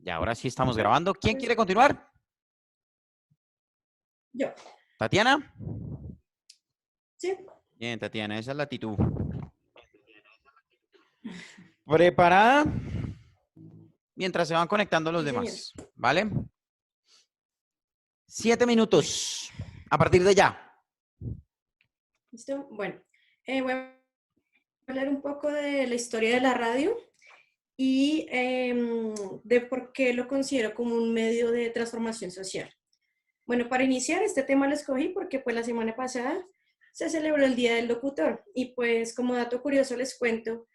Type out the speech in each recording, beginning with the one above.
Y ahora sí estamos grabando. ¿Quién quiere continuar? Yo. ¿Tatiana? Sí. Bien, Tatiana, esa es la actitud. ¿Preparada? Mientras se van conectando los Sí, señor. demás, ¿vale? 7 Bueno, minutos. A partir de ya. ¿listo? Bueno, voy a hablar un poco de la historia de la radio y de por qué lo considero como un medio de transformación social. Bueno, para iniciar, este tema lo escogí porque pues la semana pasada se celebró el Día del Locutor y pues como dato curioso les cuento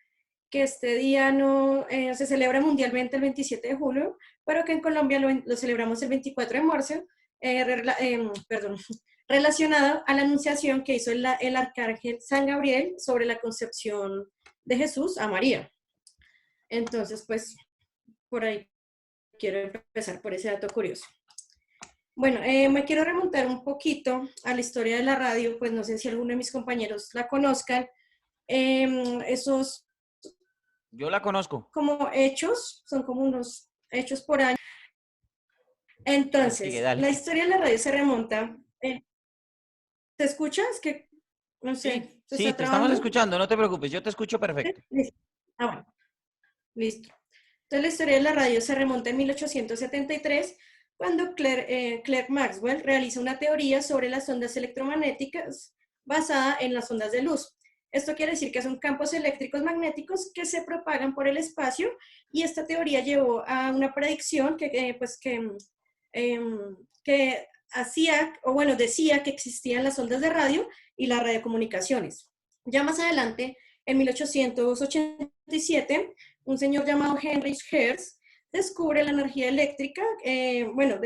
que este día no se celebra mundialmente el 27 de julio, pero que en Colombia lo celebramos el 24 de marzo, perdón, relacionado a la anunciación que hizo el arcángel San Gabriel sobre la concepción de Jesús a María. Entonces, pues, por ahí quiero empezar por ese dato curioso. Bueno, me quiero remontar un poquito a la historia de la radio, pues no sé si alguno de mis compañeros la conozcan. Esos Yo la conozco. como hechos, son como unos hechos por año. Sigue, Entonces, dale. la historia de la radio se remonta. ¿Te escuchas? Que no Sí, sé, ¿se sí, está te estamos trabando? escuchando, no te preocupes, yo te escucho ¿Sí? perfecto. Listo. Ah, bueno, listo. Entonces, la historia de la radio se remonta en 1873, cuando Clerk Maxwell realiza una teoría sobre las ondas electromagnéticas basada en las ondas de luz. Esto quiere decir que son campos eléctricos magnéticos que se propagan por el espacio y esta teoría llevó a una predicción que hacía, o bueno, decía que existían las ondas de radio y las radiocomunicaciones. Ya más adelante, en 1887, un señor llamado Heinrich Hertz descubre la energía eléctrica,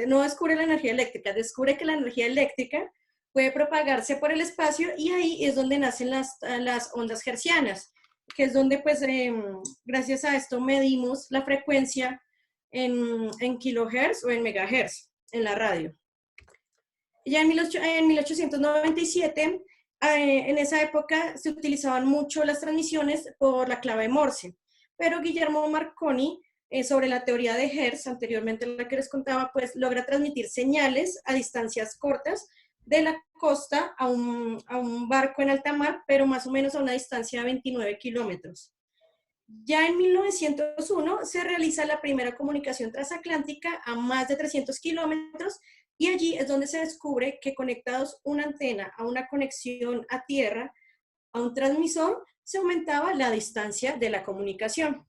no descubre la energía eléctrica, descubre que la energía eléctrica puede propagarse por el espacio y ahí es donde nacen las ondas hertzianas, que es donde pues gracias a esto medimos la frecuencia en kilohertz o en megahertz en la radio. Ya en 1897, en esa época se utilizaban mucho las transmisiones por la clave Morse, pero Guillermo Marconi, sobre la teoría de Hertz, anteriormente la que les contaba, pues logra transmitir señales a distancias cortas de la costa a un barco en alta mar, pero más o menos a una distancia de 29 kilómetros. Ya en 1901 se realiza la primera comunicación transatlántica a más de 300 kilómetros y allí es donde se descubre que conectados una antena a una conexión a tierra, a un transmisor, se aumentaba la distancia de la comunicación.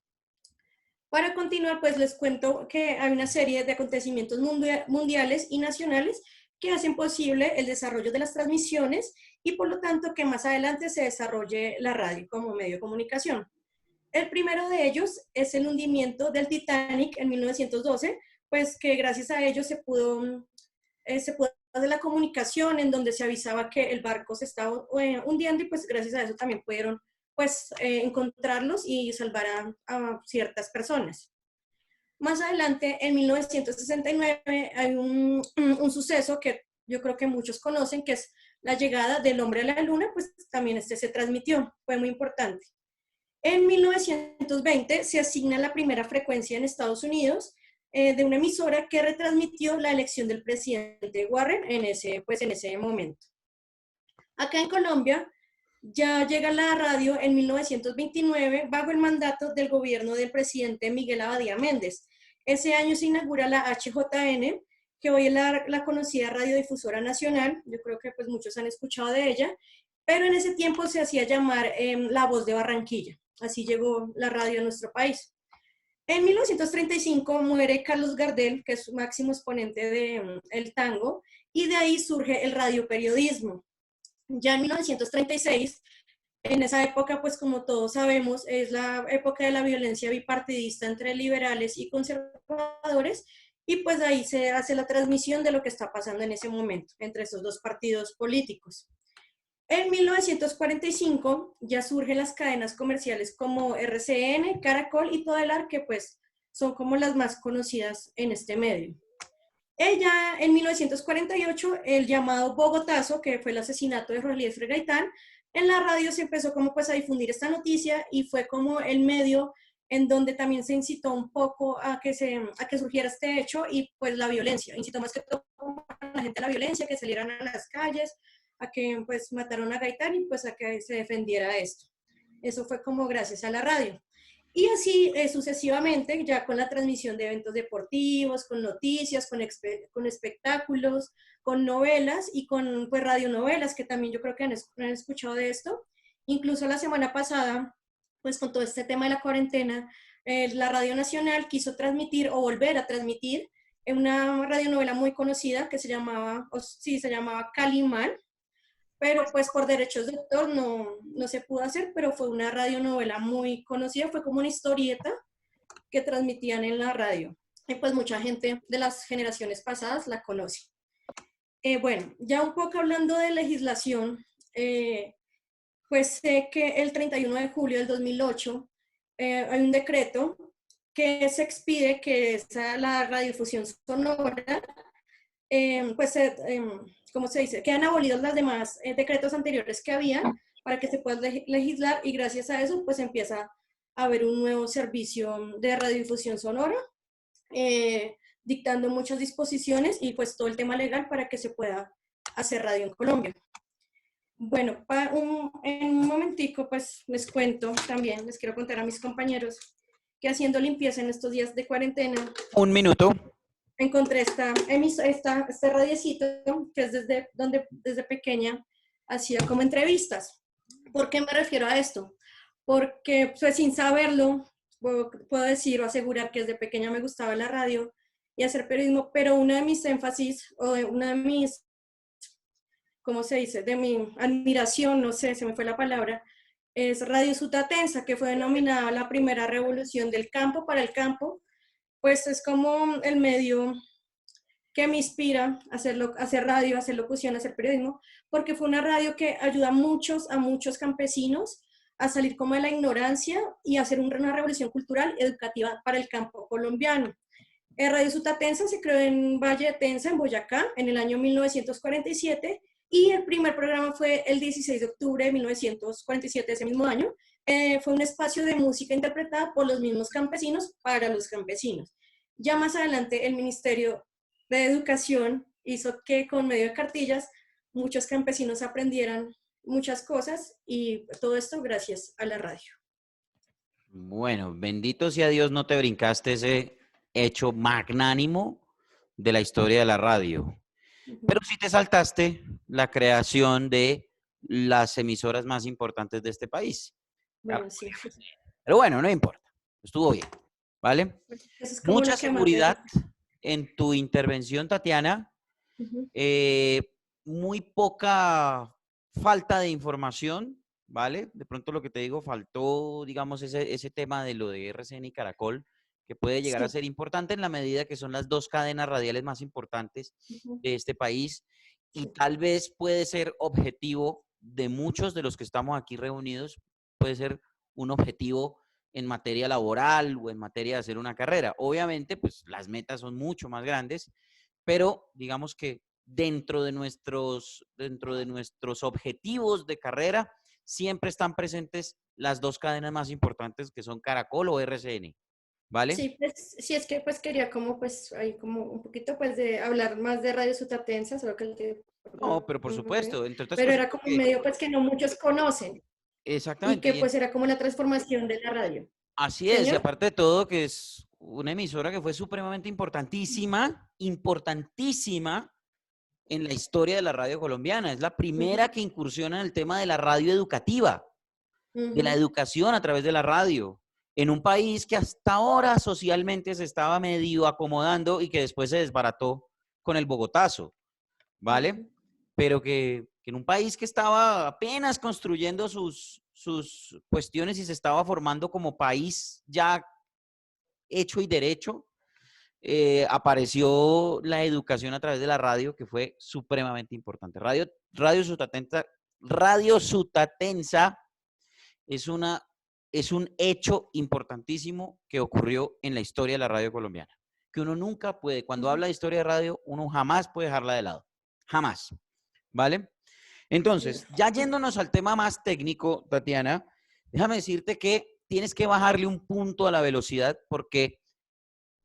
Para continuar, pues les cuento que hay una serie de acontecimientos mundiales y nacionales que hacen posible el desarrollo de las transmisiones y por lo tanto que más adelante se desarrolle la radio como medio de comunicación. El primero de ellos es el hundimiento del Titanic en 1912, pues que gracias a ello se pudo hacer la comunicación en donde se avisaba que el barco se estaba hundiendo y pues gracias a eso también pudieron pues encontrarlos y salvar a ciertas personas. Más adelante, en 1969, hay un suceso que yo creo que muchos conocen, que es la llegada del hombre a la luna, pues también este se transmitió, fue muy importante. En 1920 se asigna la primera frecuencia en Estados Unidos de una emisora que retransmitió la elección del presidente Warren en ese momento. Acá en Colombia ya llega la radio en 1929 bajo el mandato del gobierno del presidente Miguel Abadía Méndez. Ese año se inaugura la HJN, que hoy es la conocida radiodifusora nacional. Yo creo que pues muchos han escuchado de ella, pero en ese tiempo se hacía llamar La Voz de Barranquilla. Así llegó la radio a nuestro país. En 1935 muere Carlos Gardel, que es su máximo exponente del tango, y de ahí surge el radioperiodismo. Ya en 1936, en esa época, pues como todos sabemos, es la época de la violencia bipartidista entre liberales y conservadores, y pues ahí se hace la transmisión de lo que está pasando en ese momento entre esos dos partidos políticos. En 1945 ya surgen las cadenas comerciales como RCN, Caracol y Todelar, que pues son como las más conocidas en este medio. Ella, en 1948, el llamado Bogotazo, que fue el asesinato de Jorge Eliezer Gaitán, en la radio se empezó como pues a difundir esta noticia y fue como el medio en donde también se incitó un poco a que surgiera este hecho y pues la violencia, incitó más que todo a la gente a la violencia, que salieran a las calles, a que pues mataron a Gaitán y pues a que se defendiera esto. Eso fue como gracias a la radio. Y así sucesivamente, ya con la transmisión de eventos deportivos, con noticias, con espectáculos, con novelas y con pues, radionovelas, que también yo creo que han escuchado de esto. Incluso la semana pasada, pues con todo este tema de la cuarentena, la Radio Nacional quiso transmitir o volver a transmitir una radionovela muy conocida que se llamaba Calimán, pero pues por derechos de autor no se pudo hacer, pero fue una radionovela muy conocida, fue como una historieta que transmitían en la radio. Y pues mucha gente de las generaciones pasadas la conoce. Bueno, ya un poco hablando de legislación, pues sé que el 31 de julio del 2008 hay un decreto que se expide, que es la radiodifusión sonora, ¿cómo se dice? Quedan abolidos los demás decretos anteriores que había para que se pueda legislar y gracias a eso pues empieza a haber un nuevo servicio de radiodifusión sonora, dictando muchas disposiciones y pues todo el tema legal para que se pueda hacer radio en Colombia. Bueno, en un momentico pues les cuento también, les quiero contar a mis compañeros que haciendo limpieza en estos días de cuarentena. Un minuto. Encontré este radiecito que es desde pequeña hacía como entrevistas. ¿Por qué me refiero a esto? Porque pues, sin saberlo puedo decir o asegurar que desde pequeña me gustaba la radio y hacer periodismo, pero uno de mis énfasis o una de mis, ¿cómo se dice? De mi admiración, no sé, se me fue la palabra, es Radio Sutatensa, que fue denominada la primera revolución del campo para el campo. Pues es como el medio que me inspira a hacer radio, a hacer locución, a hacer periodismo, porque fue una radio que ayuda a muchos campesinos a salir como de la ignorancia y a hacer una revolución cultural educativa para el campo colombiano. Radio Sutatensa se creó en Valle de Tensa, en Boyacá, en el año 1947, y el primer programa fue el 16 de octubre de 1947, ese mismo año. Fue un espacio de música interpretada por los mismos campesinos para los campesinos. Ya más adelante el Ministerio de Educación hizo que con medio de cartillas muchos campesinos aprendieran muchas cosas y todo esto gracias a la radio. Bueno, bendito sea Dios, no te brincaste ese hecho magnánimo de la historia de la radio. Pero sí te saltaste la creación de las emisoras más importantes de este país. Bueno, sí. Pero bueno, no importa. Estuvo bien, ¿vale? Es mucha seguridad en tu intervención, Tatiana. Muy poca falta de información, ¿vale? De pronto lo que te digo, faltó, digamos, ese tema de lo de RCN y Caracol, que puede llegar a ser importante en la medida que son las dos cadenas radiales más importantes de este país y tal vez puede ser objetivo de muchos de los que estamos aquí reunidos, puede ser un objetivo en materia laboral o en materia de hacer una carrera. Obviamente, pues las metas son mucho más grandes, pero digamos que dentro de nuestros objetivos de carrera siempre están presentes las dos cadenas más importantes que son Caracol o RCN, ¿vale? Sí, pues, sí, es que pues quería como pues ahí como un poquito pues de hablar más de Radio Sutatensa, solo que no, pero por supuesto, entre otras pero cosas era como un medio pues que no muchos conocen. Exactamente. Y que pues era como la transformación de la radio. Así es, y aparte de todo que es una emisora que fue supremamente importantísima en la historia de la radio colombiana. Es la primera que incursiona en el tema de la radio educativa, de la educación a través de la radio, en un país que hasta ahora socialmente se estaba medio acomodando y que después se desbarató con el Bogotazo, ¿vale? Pero que en un país que estaba apenas construyendo sus cuestiones y se estaba formando como país ya hecho y derecho, apareció la educación a través de la radio, que fue supremamente importante. Radio Sutatensa es un hecho importantísimo que ocurrió en la historia de la radio colombiana, que uno nunca puede, cuando habla de historia de radio, uno jamás puede dejarla de lado, jamás, ¿vale? Entonces, ya yéndonos al tema más técnico, Tatiana, déjame decirte que tienes que bajarle un punto a la velocidad porque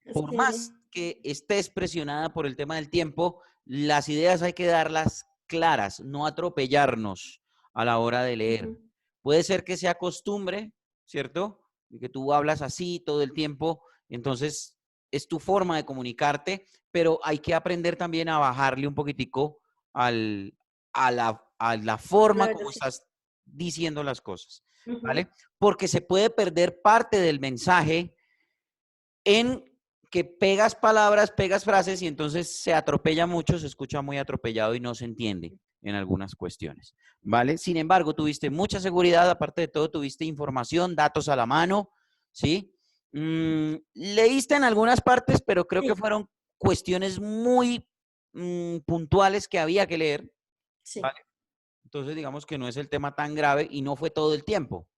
Es por que, más que estés presionada por el tema del tiempo, las ideas hay que darlas claras, no atropellarnos a la hora de leer. ujú, Puede ser que sea costumbre, ¿cierto? Y que tú hablas así todo el tiempo, entonces es tu forma de comunicarte, pero hay que aprender también a bajarle un poquitico al, a la la forma como velocidad. estás diciendo las cosas, Ujú, ¿vale? Porque se puede perder parte del mensaje en que pegas palabras, pegas frases y entonces se atropella mucho, se escucha muy atropellado y no se entiende en algunas cuestiones, ¿vale? Sin embargo, tuviste mucha seguridad, aparte de todo, tuviste información, datos a la mano, ¿sí? Leíste en algunas partes, pero creo que sí, fueron cuestiones muy puntuales que había que leer, sí. ¿vale? Entonces, digamos que no es el tema tan grave y no fue todo el tiempo,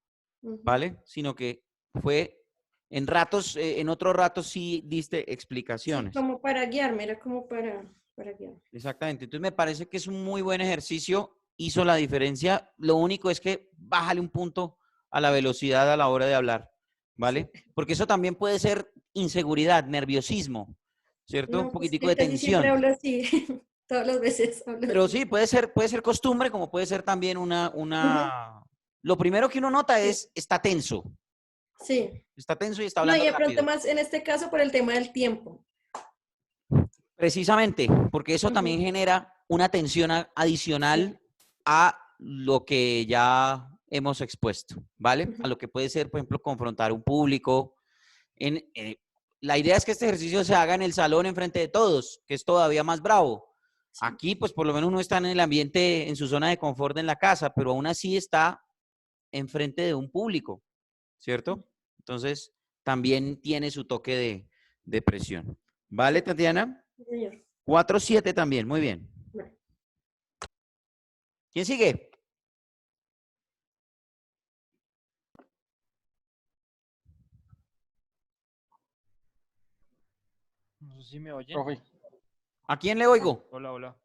Ujú. ¿vale? Sino que fue en ratos, en otros ratos sí diste Sí, explicaciones. como para guiarme, era como para guiarme. Exactamente. Entonces me parece que es un muy buen ejercicio, hizo la diferencia. Lo único es que bájale un punto a la velocidad a la hora de hablar, Sí. ¿vale? Porque eso también puede ser inseguridad, nerviosismo, ¿cierto? Un No, pues poquitico que de casi siempre tensión. hablo así, todas las veces hablo Pero así. sí, puede ser costumbre, como puede ser también Ujú, Lo primero que uno nota sí, es, sí. está tenso y está No, hablando y de pronto rápido. más en este caso por el tema del tiempo. Precisamente, porque eso también Ujú, genera una tensión sí. adicional a lo que ya hemos expuesto, ¿vale? A Ujú, lo que puede ser, por ejemplo, confrontar un público. En, la idea es que este ejercicio se haga en el salón enfrente de todos, que es todavía más bravo. sí. Aquí, pues por lo menos uno está en el ambiente, en su zona de confort en la casa, pero aún así está enfrente de un público, ¿cierto? Entonces, también tiene su toque de presión. ¿Vale, Sí, Tatiana? sí, señor. 4-7 también, muy bien. Bueno, ¿Quién sigue? No sé si me oyen. Profe, ¿A quién le oigo? Hola, hola.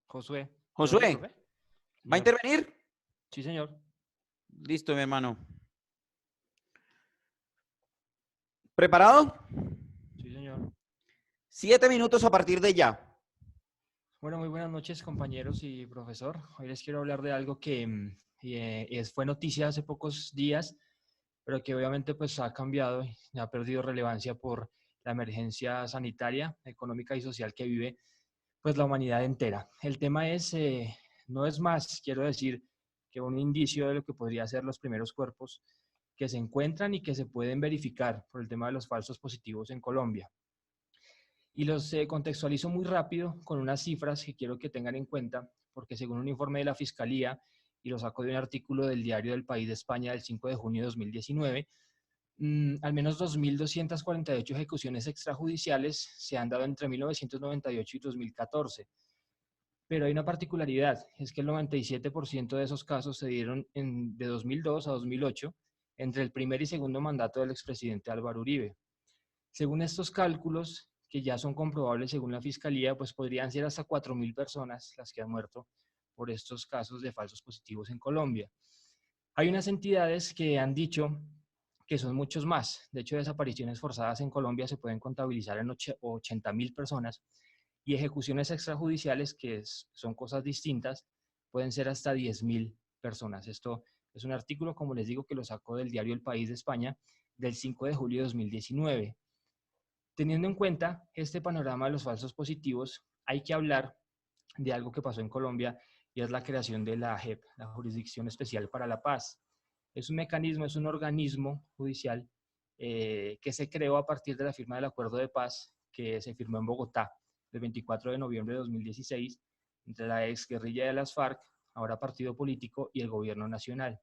Josué. ¿Me oye, Josué, profe? ¿va a Señor. intervenir? Sí, señor. Listo, mi hermano. ¿Preparado? Sí, señor. 7 minutos a partir de ya. Bueno, muy buenas noches, compañeros y profesor. Hoy les quiero hablar de algo que fue noticia hace pocos días, pero que obviamente pues ha cambiado y ha perdido relevancia por la emergencia sanitaria, económica y social que vive pues la humanidad entera. El tema es, no es más, quiero decir, que un indicio de lo que podría ser los primeros cuerpos que se encuentran y que se pueden verificar por el tema de los falsos positivos en Colombia. Y los contextualizo muy rápido con unas cifras que quiero que tengan en cuenta, porque según un informe de la Fiscalía, y lo saco de un artículo del diario del País de España del 5 de junio de 2019, al menos 2.248 ejecuciones extrajudiciales se han dado entre 1998 y 2014. Pero hay una particularidad, es que el 97% de esos casos se dieron de 2002 a 2008, entre el primer y segundo mandato del expresidente Álvaro Uribe. Según estos cálculos, que ya son comprobables según la Fiscalía, pues podrían ser hasta 4.000 personas las que han muerto por estos casos de falsos positivos en Colombia. Hay unas entidades que han dicho que son muchos más. De hecho, desapariciones forzadas en Colombia se pueden contabilizar en 80.000 personas y ejecuciones extrajudiciales, que son cosas distintas, pueden ser hasta 10.000 personas. Esto es un artículo, como les digo, que lo sacó del diario El País de España del 5 de julio de 2019. Teniendo en cuenta este panorama de los falsos positivos, hay que hablar de algo que pasó en Colombia y es la creación de la JEP, la Jurisdicción Especial para la Paz. Es un mecanismo, es un organismo judicial que se creó a partir de la firma del acuerdo de paz que se firmó en Bogotá el 24 de noviembre de 2016 entre la exguerrilla de las FARC, ahora partido político, y el gobierno nacional.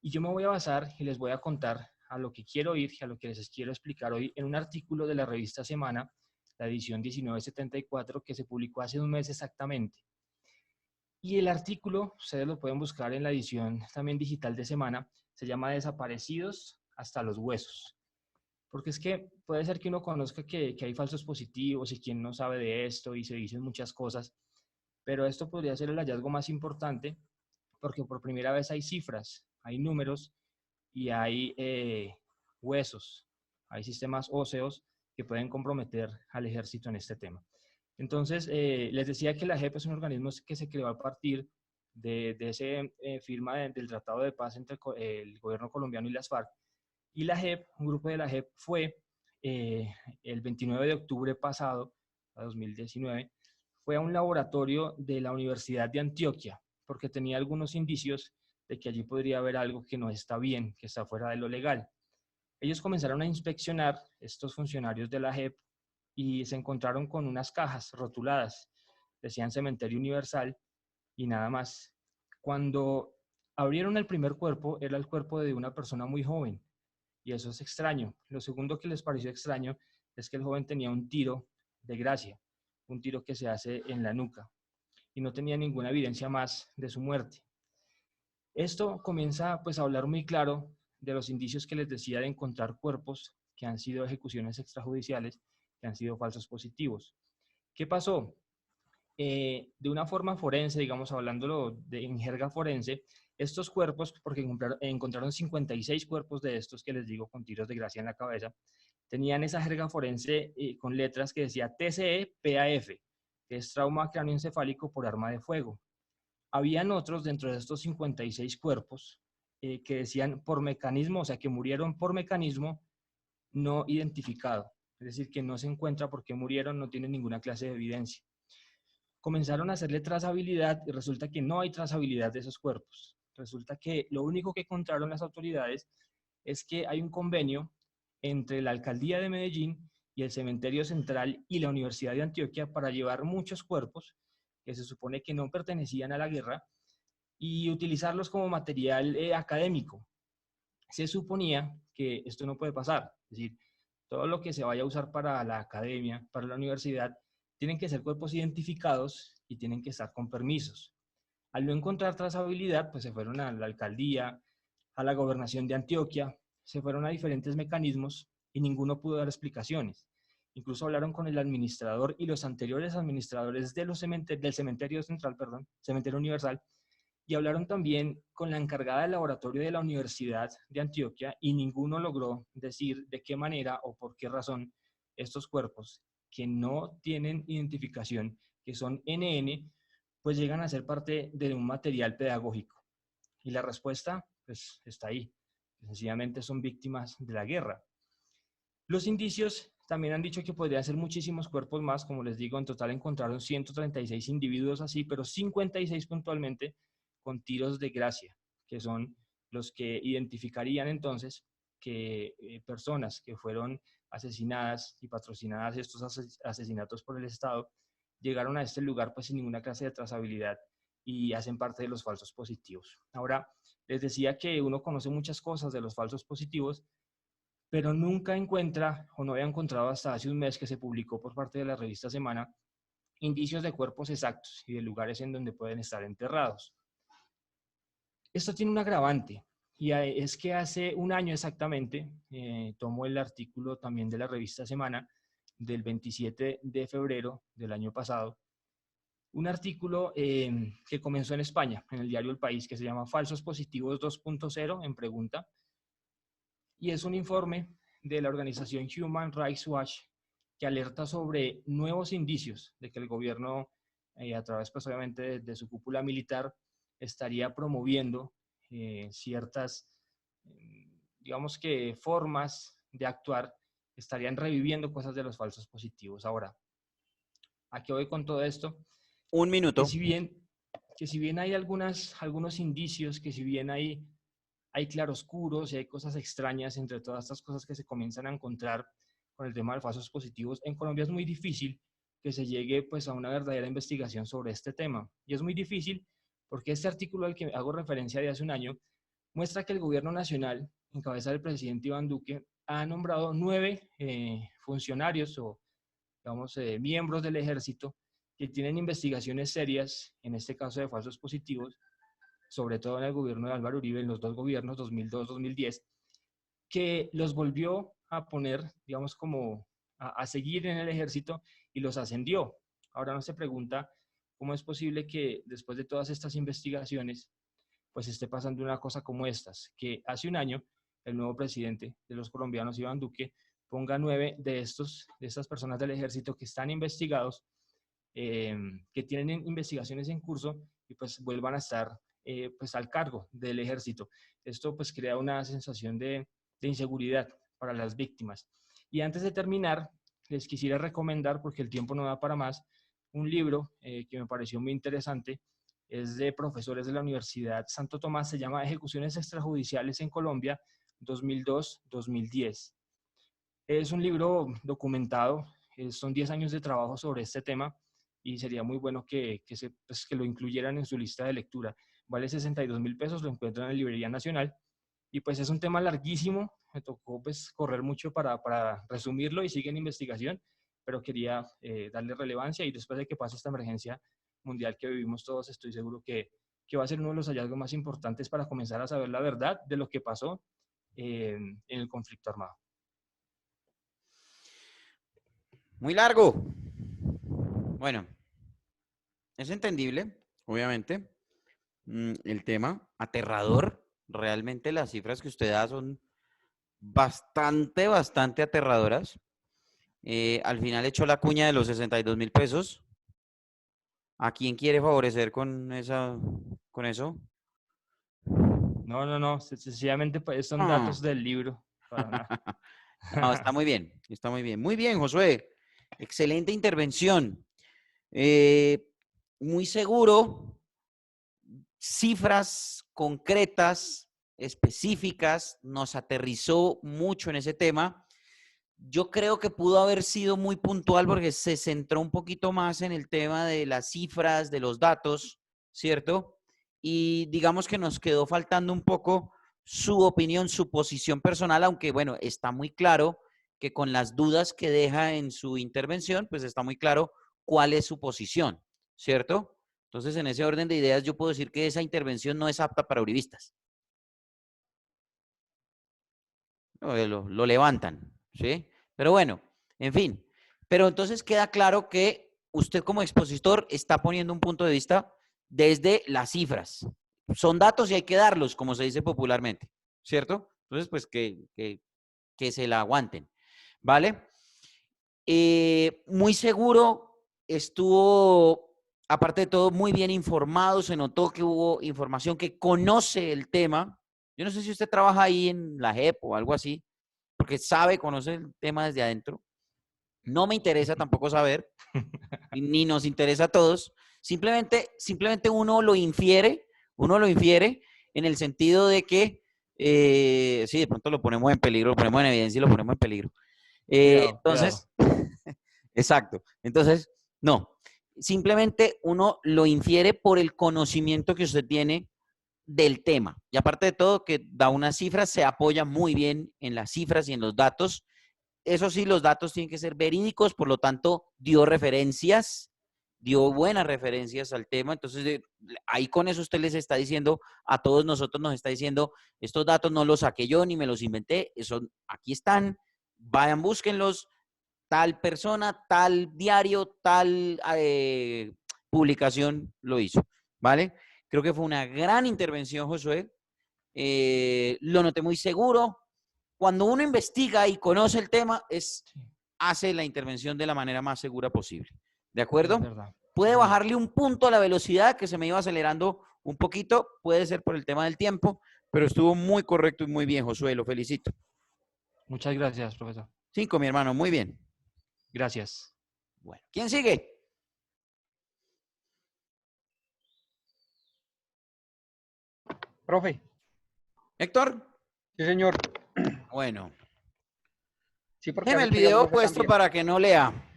Y yo me voy a basar y les voy a contar a lo que quiero ir y a lo que les quiero explicar hoy en un artículo de la revista Semana, la edición 1974, que se publicó hace un mes exactamente. Y el artículo, ustedes lo pueden buscar en la edición también digital de Semana, se llama Desaparecidos hasta los huesos. Porque es que puede ser que uno conozca que hay falsos positivos y quien no sabe de esto y se dicen muchas cosas, pero esto podría ser el hallazgo más importante porque por primera vez hay cifras, hay números y hay huesos, hay sistemas óseos que pueden comprometer al ejército en este tema. Entonces, les decía que la JEP es un organismo que se creó a partir de esa firma del Tratado de Paz entre el gobierno colombiano y las FARC. Y la JEP, un grupo de la JEP, fue el 29 de octubre pasado, a 2019, fue a un laboratorio de la Universidad de Antioquia, porque tenía algunos indicios de que allí podría haber algo que no está bien, que está fuera de lo legal. Ellos comenzaron a inspeccionar estos funcionarios de la JEP y se encontraron con unas cajas rotuladas, decían Cementerio Universal y nada más. Cuando abrieron el primer cuerpo, era el cuerpo de una persona muy joven, y eso es extraño. Lo segundo que les pareció extraño es que el joven tenía un tiro de gracia, un tiro que se hace en la nuca, y no tenía ninguna evidencia más de su muerte. Esto comienza pues a hablar muy claro de los indicios que les decía de encontrar cuerpos que han sido ejecuciones extrajudiciales, que han sido falsos positivos. ¿Qué pasó? De una forma forense, digamos, hablándolo en jerga forense, estos cuerpos, porque encontraron 56 cuerpos de estos que les digo con tiros de gracia en la cabeza, tenían esa jerga forense con letras que decía TCE-PAF, que es trauma cráneoencefálico por arma de fuego. Habían otros dentro de estos 56 cuerpos que decían por mecanismo, o sea, que murieron por mecanismo no identificado. Es decir, que no se encuentra por qué murieron, no tienen ninguna clase de evidencia. Comenzaron a hacerle trazabilidad y resulta que no hay trazabilidad de esos cuerpos. Resulta que lo único que encontraron las autoridades es que hay un convenio entre la alcaldía de Medellín y el cementerio central y la Universidad de Antioquia para llevar muchos cuerpos que se supone que no pertenecían a la guerra y utilizarlos como material académico. Se suponía que esto no puede pasar, es decir, todo lo que se vaya a usar para la academia, para la universidad, tienen que ser cuerpos identificados y tienen que estar con permisos. Al no encontrar trazabilidad, pues se fueron a la alcaldía, a la gobernación de Antioquia, se fueron a diferentes mecanismos y ninguno pudo dar explicaciones. Incluso hablaron con el administrador y los anteriores administradores de del cementerio central, cementerio universal, y hablaron también con la encargada del laboratorio de la Universidad de Antioquia y ninguno logró decir de qué manera o por qué razón estos cuerpos que no tienen identificación, que son NN, pues llegan a ser parte de un material pedagógico. Y la respuesta, pues, está ahí. Sencillamente son víctimas de la guerra. Los indicios también han dicho que podrían ser muchísimos cuerpos más, como les digo, en total encontraron 136 individuos así, pero 56 puntualmente con tiros de gracia, que son los que identificarían entonces que personas que fueron asesinadas y patrocinadas estos asesinatos por el Estado llegaron a este lugar pues sin ninguna clase de trazabilidad y hacen parte de los falsos positivos. Ahora, les decía que uno conoce muchas cosas de los falsos positivos, pero nunca encuentra, o no había encontrado hasta hace un mes que se publicó por parte de la revista Semana, indicios de cuerpos exactos y de lugares en donde pueden estar enterrados. Esto tiene un agravante, y es que hace un año exactamente, tomo el artículo también de la revista Semana, del 27 de febrero del año pasado, un artículo que comenzó en España, en el diario El País, que se llama Falsos Positivos 2.0 en pregunta, y es un informe de la organización Human Rights Watch que alerta sobre nuevos indicios de que el gobierno, a través pues obviamente de su cúpula militar, estaría promoviendo ciertas, digamos que formas de actuar, estarían reviviendo cosas de los falsos positivos. Ahora, ¿a qué voy con todo esto? Un minuto. Que si bien hay algunos indicios, que si bien hay claroscuros y hay cosas extrañas entre todas estas cosas que se comienzan a encontrar con el tema de falsos positivos, en Colombia es muy difícil que se llegue pues a una verdadera investigación sobre este tema. Y es muy difícil porque este artículo al que hago referencia de hace un año muestra que el gobierno nacional, en cabeza del presidente Iván Duque, ha nombrado 9 funcionarios o, digamos, miembros del ejército que tienen investigaciones serias, en este caso de falsos positivos, sobre todo en el gobierno de Álvaro Uribe, en los dos gobiernos, 2002-2010, que los volvió a poner, digamos, como a seguir en el ejército y los ascendió. Ahora uno se pregunta cómo es posible que después de todas estas investigaciones, pues esté pasando una cosa como estas, que hace un año el nuevo presidente de los colombianos, Iván Duque, ponga 9 de estas personas del ejército que están investigados, que tienen investigaciones en curso y pues vuelvan a estar pues al cargo del ejército. Esto pues crea una sensación de inseguridad para las víctimas. Y antes de terminar, les quisiera recomendar, porque el tiempo no da para más, un libro que me pareció muy interesante. Es de profesores de la Universidad Santo Tomás, se llama Ejecuciones extrajudiciales en Colombia 2002-2010. Es un libro documentado, son 10 años de trabajo sobre este tema y sería muy bueno pues, que lo incluyeran en su lista de lectura. Vale 62.000 pesos, lo encuentran en la Librería Nacional y pues es un tema larguísimo, me tocó pues correr mucho para resumirlo y sigue en investigación, pero quería darle relevancia y después de que pase esta emergencia mundial que vivimos todos, estoy seguro que va a ser uno de los hallazgos más importantes para comenzar a saber la verdad de lo que pasó en el conflicto armado. Muy largo. Bueno, es entendible, obviamente, el tema, aterrador. Realmente las cifras que usted da son bastante aterradoras. Al final echó la cuña de los 62.000 pesos. ¿A quién quiere favorecer con eso? No, sencillamente pues, son Ah. datos del libro. Para nada. No, está muy bien, está muy bien. Muy bien, Josué. Excelente intervención. Muy seguro, cifras concretas, específicas, nos aterrizó mucho en ese tema. Yo creo que pudo haber sido muy puntual porque se centró un poquito más en el tema de las cifras, de los datos, ¿cierto? Y digamos que nos quedó faltando un poco su opinión, su posición personal, aunque bueno, está muy claro que con las dudas que deja en su intervención, pues está muy claro cuál es su posición, ¿cierto? Entonces, en ese orden de ideas, yo puedo decir que esa intervención no es apta para uribistas. Lo levantan, ¿sí? Pero bueno, en fin. Pero entonces queda claro que usted como expositor está poniendo un punto de vista desde las cifras. Son datos y hay que darlos, como se dice popularmente, ¿cierto? Entonces, pues que se la aguanten, ¿vale? Muy seguro, estuvo, aparte de todo, muy bien informado, se notó que hubo información, que conoce el tema. Yo no sé si usted trabaja ahí en la JEP o algo así, porque sabe, conoce el tema desde adentro. No me interesa tampoco saber, ni nos interesa a todos. Simplemente uno lo infiere en el sentido de que, sí, de pronto lo ponemos en peligro, lo ponemos en evidencia y lo ponemos en peligro. Entonces, exacto. Entonces, no. Simplemente uno lo infiere por el conocimiento que usted tiene del tema. Y aparte de todo, que da unas cifras, se apoya muy bien en las cifras y en los datos. Eso sí, los datos tienen que ser verídicos, por lo tanto, dio referencias, dio buenas referencias al tema. Entonces, ahí con eso usted les está diciendo, a todos nosotros nos está diciendo, estos datos no los saqué yo ni me los inventé, eso, aquí están, vayan, búsquenlos, tal persona, tal diario, tal publicación lo hizo, ¿vale? Creo que fue una gran intervención, Josué. Lo noté muy seguro. Cuando uno investiga y conoce el tema, hace la intervención de la manera más segura posible. ¿De acuerdo? Puede bajarle un punto a la velocidad, que se me iba acelerando un poquito. Puede ser por el tema del tiempo, pero estuvo muy correcto y muy bien, Josué. Lo felicito. Muchas gracias, profesor. 5, mi hermano. Muy bien. Gracias. Bueno, ¿quién sigue? Profe. ¿Héctor? Sí, señor. Bueno. Sí, porque Déjeme ya el escuché al video profe puesto también. para que no lea.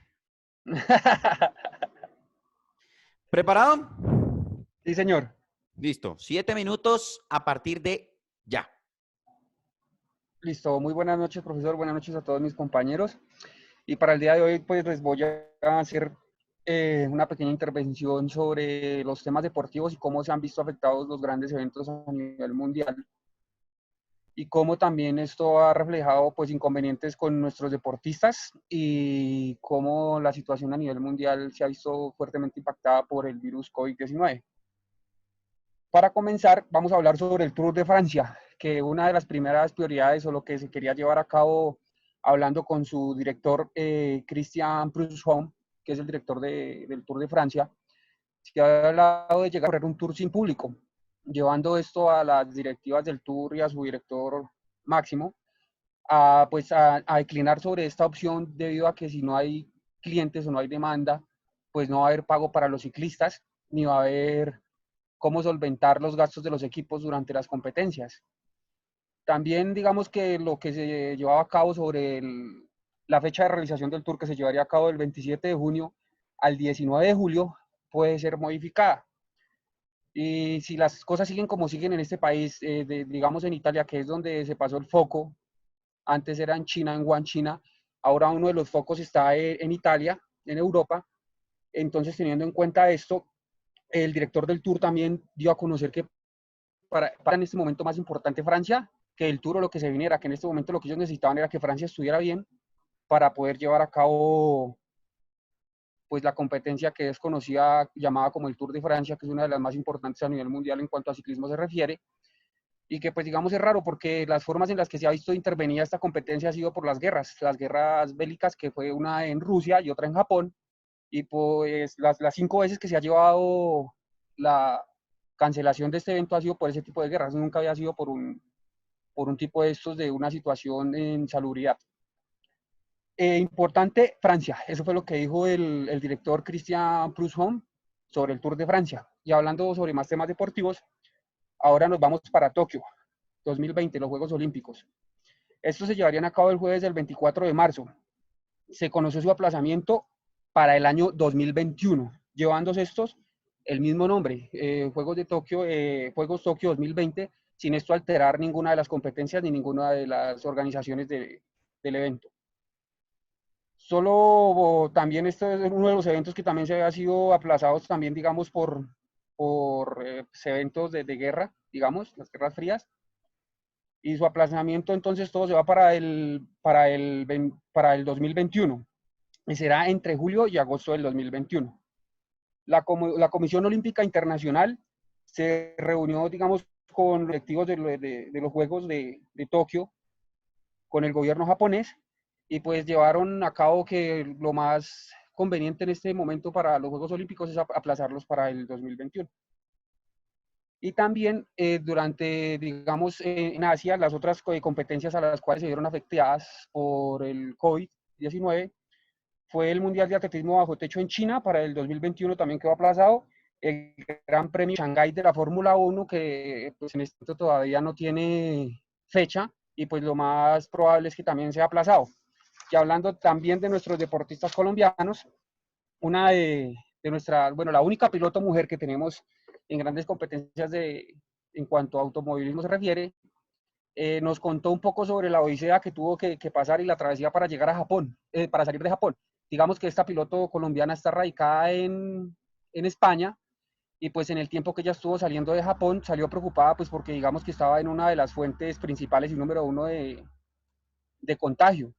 ¿Preparado? Sí, señor. Listo. 7 minutos a partir de ya. Listo. Muy buenas noches, profesor. Buenas noches a todos mis compañeros. Y para el día de hoy, pues les voy a hacer una pequeña intervención sobre los temas deportivos y cómo se han visto afectados los grandes eventos a nivel mundial. Y cómo también esto ha reflejado pues inconvenientes con nuestros deportistas y cómo la situación a nivel mundial se ha visto fuertemente impactada por el virus COVID-19. Para comenzar, vamos a hablar sobre el Tour de Francia, que una de las primeras prioridades o lo que se quería llevar a cabo hablando con su director Christian Prudhomme, que es el director del Tour de Francia, se ha hablado de llegar a correr un tour sin público, llevando esto a las directivas del Tour y a su director máximo, pues a declinar sobre esta opción debido a que si no hay clientes o no hay demanda, pues no va a haber pago para los ciclistas, ni va a haber cómo solventar los gastos de los equipos durante las competencias. También digamos que lo que se llevaba a cabo sobre la fecha de realización del tour, que se llevaría a cabo del 27 de junio al 19 de julio, puede ser modificada. Y si las cosas siguen como siguen en este país, digamos en Italia, que es donde se pasó el foco, antes era en China, en Wuhan, China, ahora uno de los focos está en Italia, en Europa. Entonces, teniendo en cuenta esto, el director del Tour también dio a conocer que para en este momento más importante Francia, que el Tour o lo que se viniera, que en este momento lo que ellos necesitaban era que Francia estuviera bien para poder llevar a cabo pues la competencia que es conocida, llamada como el Tour de Francia, que es una de las más importantes a nivel mundial en cuanto a ciclismo se refiere, y que pues digamos es raro porque las formas en las que se ha visto intervenida esta competencia ha sido por las guerras bélicas, que fue una en Rusia y otra en Japón, y pues las 5 veces que se ha llevado la cancelación de este evento ha sido por ese tipo de guerras, nunca había sido por un tipo de estos de una situación en salubridad. Importante, Francia, eso fue lo que dijo el director Christian Prudhomme sobre el Tour de Francia. Y hablando sobre más temas deportivos, ahora nos vamos para Tokio, 2020, los Juegos Olímpicos. Estos se llevarían a cabo el jueves del 24 de marzo. Se conoció su aplazamiento para el año 2021, llevándose estos el mismo nombre, Juegos Tokio 2020, sin esto alterar ninguna de las competencias ni ninguna de las organizaciones del evento. Solo también este es uno de los eventos que también se había sido aplazados también, digamos, por eventos de guerra, digamos, las guerras frías. Y su aplazamiento entonces todo se va para el 2021. Y será entre julio y agosto del 2021. La Comisión Olímpica Internacional se reunió, digamos, con los directivos de los Juegos de Tokio, con el gobierno japonés, y pues llevaron a cabo que lo más conveniente en este momento para los Juegos Olímpicos es aplazarlos para el 2021. Y también durante, digamos, en Asia, las otras competencias a las cuales se vieron afectadas por el COVID-19 fue el Mundial de Atletismo bajo techo en China para el 2021, también quedó aplazado. El Gran Premio Shanghái de la Fórmula 1, que pues en este momento todavía no tiene fecha, y pues lo más probable es que también sea aplazado. Y hablando también de nuestros deportistas colombianos, una de nuestra, bueno, la única piloto mujer que tenemos en grandes competencias en cuanto a automovilismo se refiere, nos contó un poco sobre la odisea que tuvo que pasar y la travesía para llegar a Japón, para salir de Japón. Digamos que esta piloto colombiana está radicada en España, y pues en el tiempo que ella estuvo saliendo de Japón salió preocupada pues porque digamos que estaba en una de las fuentes principales y número uno de contagio.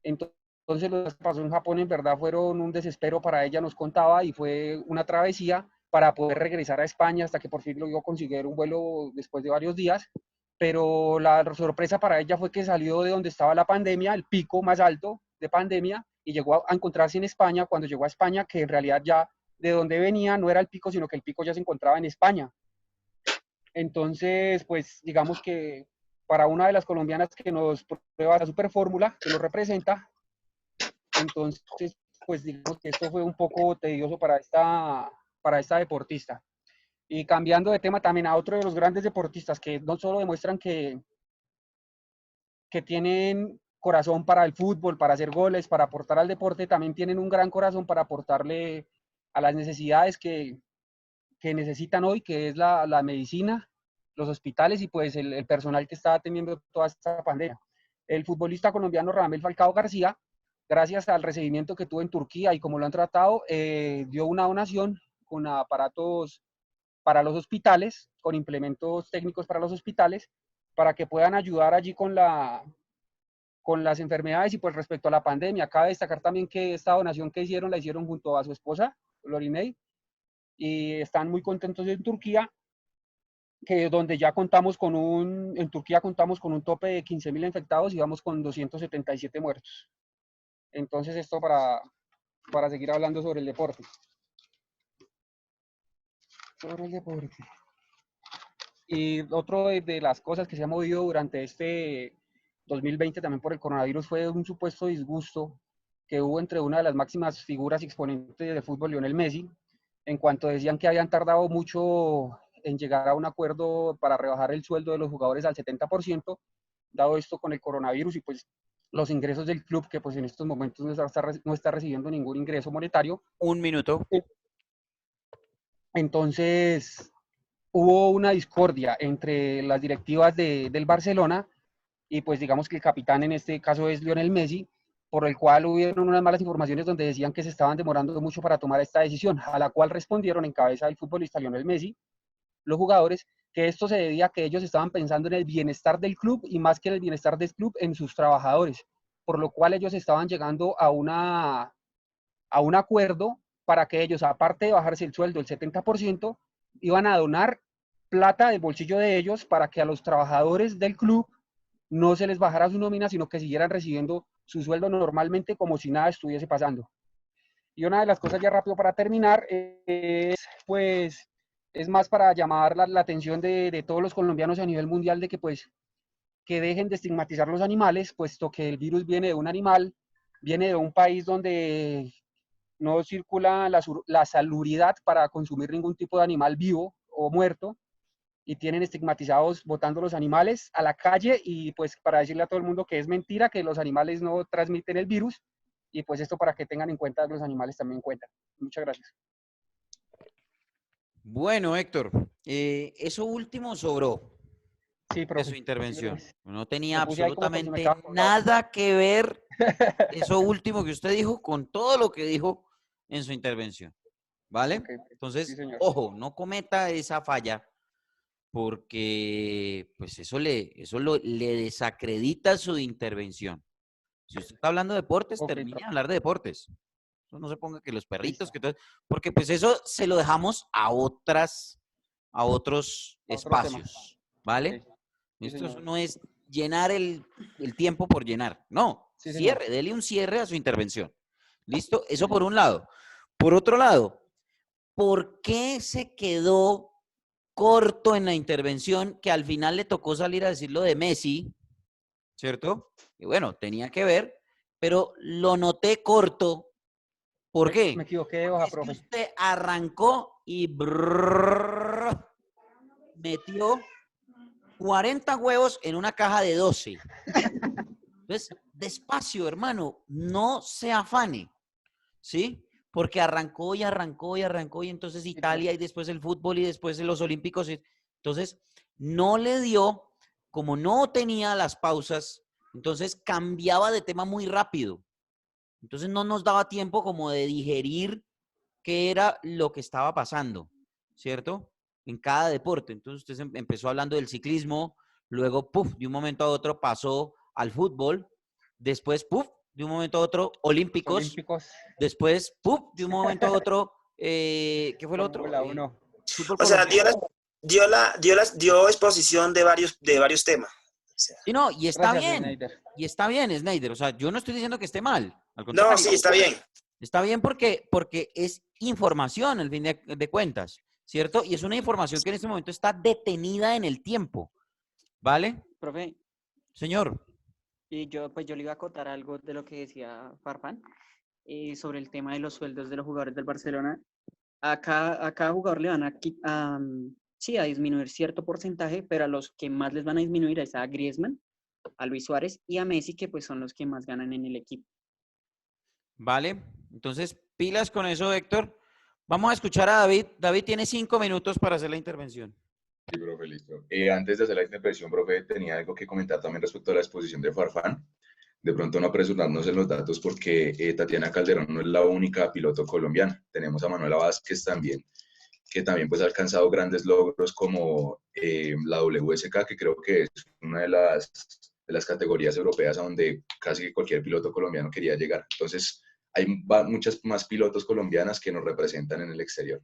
Entonces lo que pasó en Japón en verdad fueron un desespero para ella, nos contaba, y fue una travesía para poder regresar a España hasta que por fin logró conseguir un vuelo después de varios días. Pero la sorpresa para ella fue que salió de donde estaba la pandemia, el pico más alto de pandemia, y llegó a encontrarse en España. Cuando llegó a España, que en realidad ya de donde venía no era el pico, sino que el pico ya se encontraba en España. Entonces, pues digamos que para una de las colombianas que nos prueba la super fórmula, que nos representa, entonces, pues digamos que esto fue un poco tedioso para esta deportista. Y cambiando de tema también a otro de los grandes deportistas que no solo demuestran que tienen corazón para el fútbol, para hacer goles, para aportar al deporte, también tienen un gran corazón para aportarle a las necesidades que necesitan hoy, que es la medicina, los hospitales y pues el personal que está atendiendo toda esta pandemia. El futbolista colombiano Radamel Falcao García, gracias al recibimiento que tuvo en Turquía y como lo han tratado, dio una donación con aparatos para los hospitales, con implementos técnicos para los hospitales, para que puedan ayudar allí con las enfermedades y pues respecto a la pandemia. Cabe destacar también que esta donación que hicieron la hicieron junto a su esposa, Lorinei, y están muy contentos en Turquía. que donde ya contamos en Turquía contamos con un tope de 15.000 infectados y vamos con 277 muertos. Entonces esto para seguir hablando sobre el deporte. Y otro de las cosas que se ha movido durante este 2020 también por el coronavirus fue un supuesto disgusto que hubo entre una de las máximas figuras y exponentes del fútbol, Lionel Messi, en cuanto decían que habían tardado mucho en llegar a un acuerdo para rebajar el sueldo de los jugadores al 70%, dado esto con el coronavirus y pues los ingresos del club, que pues en estos momentos no está recibiendo ningún ingreso monetario. Un minuto. Entonces hubo una discordia entre las directivas del Barcelona y pues digamos que el capitán en este caso es Lionel Messi, por el cual hubieron unas malas informaciones donde decían que se estaban demorando mucho para tomar esta decisión, a la cual respondieron en cabeza del futbolista Lionel Messi, los jugadores, que esto se debía a que ellos estaban pensando en el bienestar del club y más que en el bienestar del club, en sus trabajadores, por lo cual ellos estaban llegando a un acuerdo para que ellos, aparte de bajarse el sueldo el 70%, iban a donar plata del bolsillo de ellos para que a los trabajadores del club no se les bajara su nómina, sino que siguieran recibiendo su sueldo normalmente como si nada estuviese pasando. Y una de las cosas ya rápido para terminar pues es más para llamar la atención de todos los colombianos a nivel mundial de que pues que dejen de estigmatizar los animales, puesto que el virus viene de un animal, viene de un país donde no circula la salubridad para consumir ningún tipo de animal vivo o muerto, y tienen estigmatizados botando los animales a la calle y pues para decirle a todo el mundo que es mentira, que los animales no transmiten el virus, y pues esto para que tengan en cuenta que los animales también cuentan. Muchas gracias. Bueno, Héctor, eso último sobró Sí, de profe. su intervención. No tenía Lo puse ahí como por si me absolutamente quedaba colgado. nada que ver eso último que usted dijo con todo lo que dijo en su intervención, ¿vale? Okay. Entonces, Sí, señor. ojo, no cometa esa falla porque pues eso le desacredita su intervención. Si usted está hablando de deportes, Okay, termine de profe. hablar de deportes. No se ponga que los perritos, Listo. que todo, porque pues eso se lo dejamos a otros Otro espacios, ¿vale? Okay. Sí, Eso señor. no es llenar el tiempo por llenar. No, Sí, señor. cierre, dele un cierre a su intervención. ¿Listo? Sí, Eso por señor. un lado. Por otro lado, ¿por qué se quedó corto en la intervención que al final le tocó salir a decir lo de Messi? ¿Cierto? Y bueno, tenía que ver, pero lo noté corto. ¿Por Me qué? equivoqué de hoja, Porque es que profe. usted arrancó y metió 40 huevos en una caja de 12. Entonces, despacio, hermano, no se afane, ¿sí? Porque arrancó y arrancó y arrancó y entonces Italia y después el fútbol y después los Olímpicos. Entonces, no le dio, como no tenía las pausas, entonces cambiaba de tema muy rápido. Entonces no nos daba tiempo como de digerir qué era lo que estaba pasando, ¿cierto? En cada deporte. Entonces usted empezó hablando del ciclismo, luego, puff, de un momento a otro pasó al fútbol, después, puff, de un momento a otro, olímpicos, Olímpicos. después, puff, de un momento a otro, ¿qué fue el otro? Fórmula 1. Fútbol O sea, colombiano. dio exposición de varios temas. O sea, Sí, no, Gracias, Snyder. y está bien, Snyder. O sea, yo no estoy diciendo que esté mal, al no, contrario. sí, está bien. Está bien porque es información, al fin de cuentas, ¿cierto? Y es una información que en este momento está detenida en el tiempo, ¿vale? Profe, Señor. y yo le iba a acotar algo de lo que decía Farfán sobre el tema de los sueldos de los jugadores del Barcelona. A cada jugador le van a disminuir cierto porcentaje, pero a los que más les van a disminuir es a Griezmann, a Luis Suárez y a Messi, que pues son los que más ganan en el equipo. Vale, entonces pilas con eso, Héctor. Vamos a escuchar a David. David tiene 5 minutos para hacer la intervención. Sí, profe, listo. Antes de hacer la intervención, profe, tenía algo que comentar también respecto a la exposición de Farfán. De pronto no apresurarnos en los datos porque Tatiana Calderón no es la única piloto colombiana. Tenemos a Manuela Vázquez también, que también pues ha alcanzado grandes logros como la WSK, que creo que es una de las categorías europeas a donde casi cualquier piloto colombiano quería llegar. Entonces, hay muchas más pilotos colombianas que nos representan en el exterior.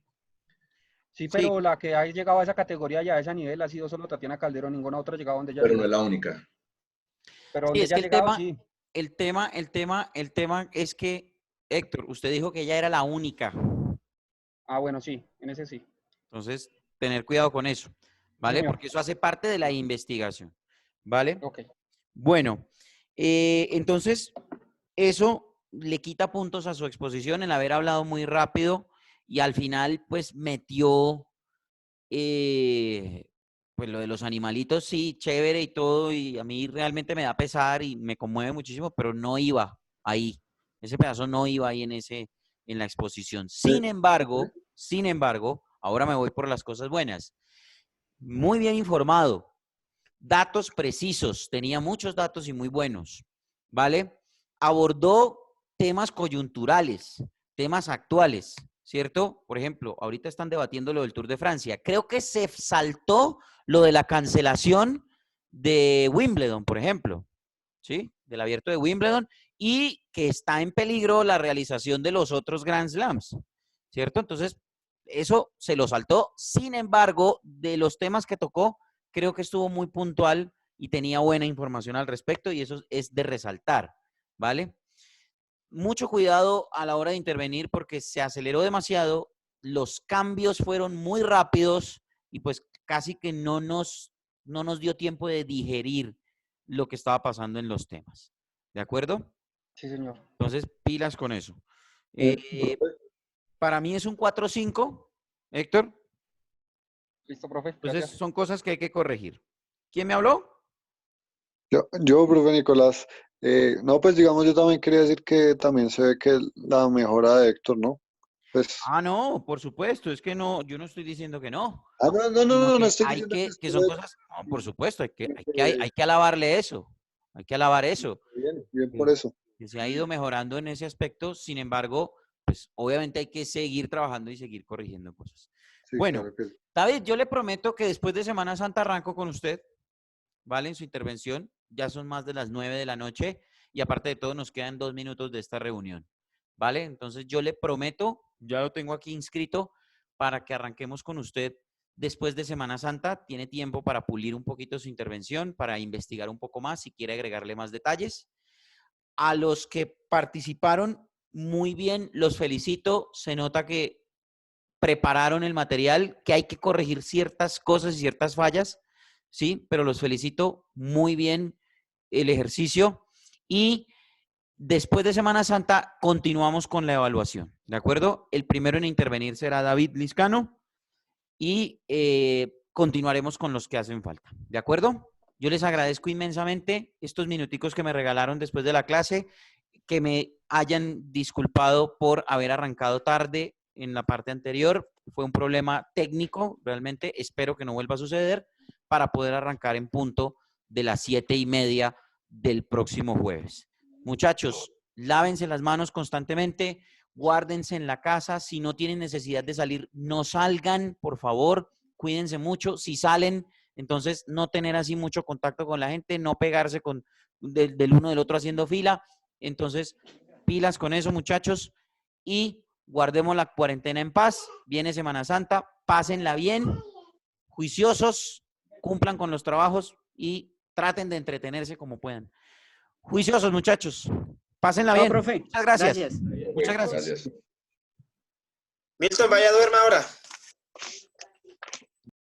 Sí, Sí, pero la que ha llegado a esa categoría y a ese nivel ha sido solo Tatiana Calderón, ninguna otra ha llegado donde ella Pero no llegó. es la única. Pero sí, donde es ella que ha llegado, sí. el tema es que, Héctor, usted dijo que ella era la única. Ah, bueno, sí, en ese sí. Entonces, tener cuidado con eso, Sí, ¿vale? señor. Porque eso hace parte de la investigación, ¿vale? Ok. Bueno, entonces, eso le quita puntos a su exposición, el haber hablado muy rápido y al final, pues, metió, pues, lo de los animalitos, sí, chévere y todo, y a mí realmente me da pesar y me conmueve muchísimo, pero no iba ahí. Ese pedazo no iba ahí en la exposición. Sin embargo, ahora me voy por las cosas buenas. Muy bien informado, datos precisos, tenía muchos datos y muy buenos, ¿vale? Abordó temas coyunturales, temas actuales, ¿cierto? Por ejemplo, ahorita están debatiendo lo del Tour de Francia. Creo que se saltó lo de la cancelación de Wimbledon, por ejemplo, ¿sí? Del abierto de Wimbledon y que está en peligro la realización de los otros Grand Slams, ¿cierto? Entonces, eso se lo saltó. Sin embargo, de los temas que tocó, creo que estuvo muy puntual y tenía buena información al respecto y eso es de resaltar, ¿vale? Mucho cuidado a la hora de intervenir porque se aceleró demasiado, los cambios fueron muy rápidos y pues casi que no nos dio tiempo de digerir lo que estaba pasando en los temas. ¿De acuerdo? Sí, señor. Entonces, pilas con eso. Profe, Para mí es un 4-5, Héctor. Listo, profe. Entonces, Gracias. son cosas que hay que corregir. ¿Quién me habló? Profe Nicolás, no, pues digamos, yo también quería decir que también se ve que la mejora de Héctor, ¿no? Pues, Ah, no, por supuesto, es que no, yo no estoy diciendo que no, no, sino no, no que estoy hay diciendo que que usted son cosas, no, por supuesto, que- hay que alabarle eso, hay que alabar eso, bien, bien por que, eso. que se ha ido mejorando en ese aspecto, sin embargo, pues obviamente hay que seguir trabajando y seguir corrigiendo cosas. Sí, Bueno, claro que sí. David, yo le prometo que después de Semana Santa arranco con usted, ¿vale? En su intervención, ya son más de las 9 de la noche y aparte de todo nos quedan 2 minutos de esta reunión, ¿vale? Entonces yo le prometo, ya lo tengo aquí inscrito, para que arranquemos con usted después de Semana Santa. Tiene tiempo para pulir un poquito su intervención, para investigar un poco más, si quiere agregarle más detalles. A los que participaron muy bien, los felicito. Se nota que prepararon el material, que hay que corregir ciertas cosas y ciertas fallas, ¿sí? Pero los felicito muy bien el ejercicio y después de Semana Santa continuamos con la evaluación, ¿de acuerdo? El primero en intervenir será David Liscano y continuaremos con los que hacen falta, ¿de acuerdo? Yo les agradezco inmensamente estos minuticos que me regalaron después de la clase, que me hayan disculpado por haber arrancado tarde en la parte anterior. Fue un problema técnico, realmente espero que no vuelva a suceder para poder arrancar en punto de las 7:30 del próximo jueves. Muchachos, lávense las manos constantemente, guárdense en la casa. Si no tienen necesidad de salir, no salgan, por favor. Cuídense mucho. Si salen, entonces no tener así mucho contacto con la gente, no pegarse del uno del otro haciendo fila. Entonces, pilas con eso, muchachos. Y guardemos la cuarentena en paz. Viene Semana Santa. Pásenla bien, juiciosos, cumplan con los trabajos y traten de entretenerse como puedan. Juiciosos, muchachos. Pásenla Chao, bien. profe. Muchas gracias. Gracias. Muchas gracias. gracias. Milton, vaya, duerma ahora.